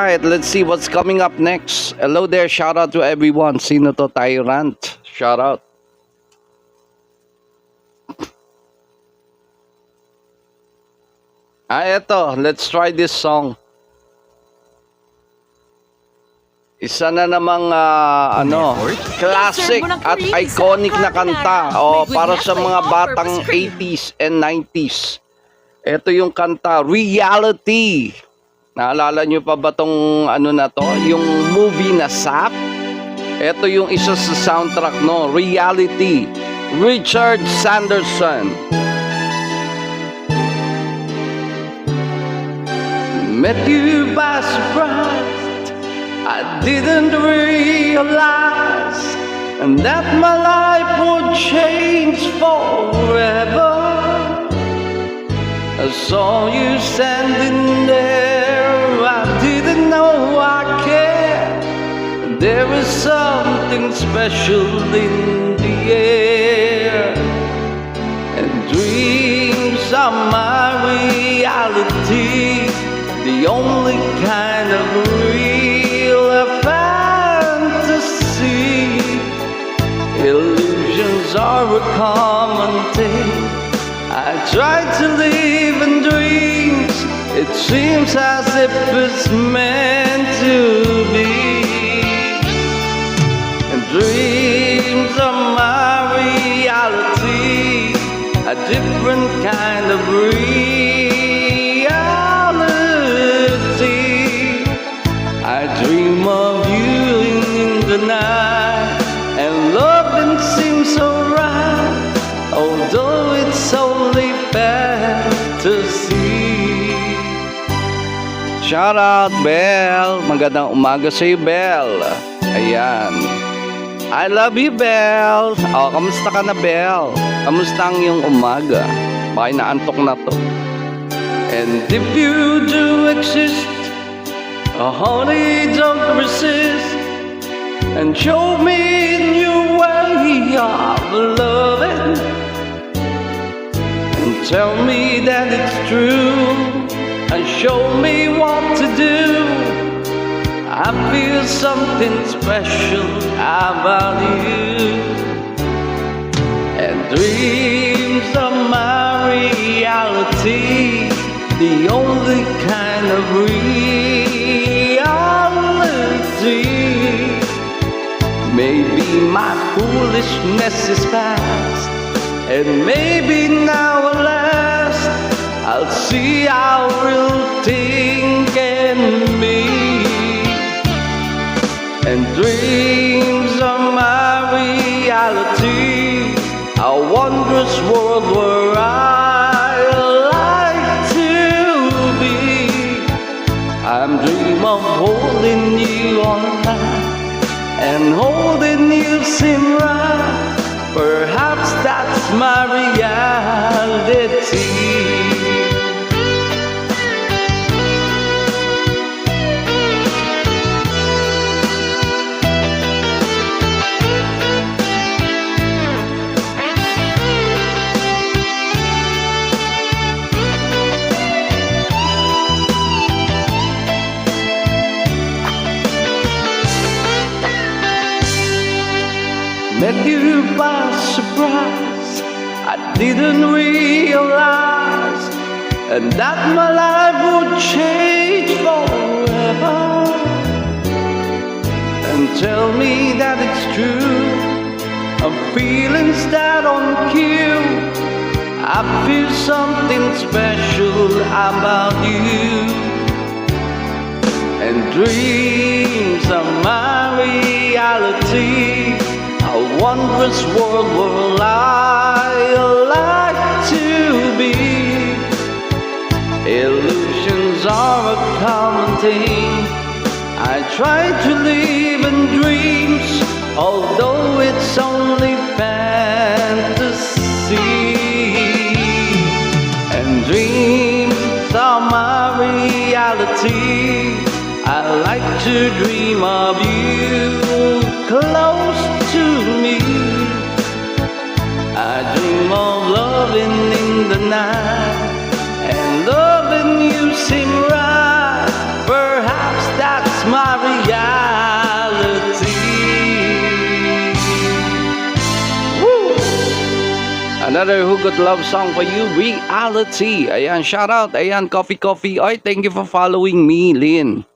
right, let's see what's coming up next. Hello there, shout out to everyone. Sino to? Tyrant. Shout out. Eto, let's try this song. Isa na namang classic at iconic na kanta para sa mga batang 80s and 90s. Ito yung kanta, Reality. Naalala nyo pa ba tong na to? Yung movie na Sap? Ito yung isa sa soundtrack, no? Reality. Richard Sanderson. Met you by surprise. I didn't realize that my life would change forever. I saw you standing there, I didn't know I cared. There was something special in the air, and dreams are my reality, the only kind of real fantasy. Illusions are a common thing. I try to live in dreams. It seems as if it's meant to be. And dreams are my reality, a different kind of reality. I dream of you in the night, and love didn't seem so right, although it's only fantasy. Shout out, Belle. Magandang umaga sa iyo, Belle. Ayan. I love you, Belle. Kamusta ka na, Belle? Kamusta ang iyong umaga? Baka naantok na to. And if you do exist, honey, don't resist, and show me a new way of loving, and tell me that it's true, and show me what to do. I feel something special about you, and dreams are my reality, the only kind of reality. Maybe my foolishness is past, and maybe now at last I'll see how real thing can be. And dreams are my reality, a wondrous world where I like to be. I'm dreaming of holding you on high, and holding you seem right. Perhaps that's my reality. Met you by surprise, I didn't realize, and that my life would change forever. And tell me that it's true, of feelings that on cue. I feel something special about you, and dreams are my reality, a wondrous world where I like to be. Illusions are a common thing. I try to live in dreams, although it's only fantasy. And dreams are my reality. I like to dream of you close to me. I dream of loving in the night, and loving you seem right. Perhaps that's Another hugot love song for you, Reality. Ayan, shout out. Ayan, coffee. Oy, thank you for following me, Lynn.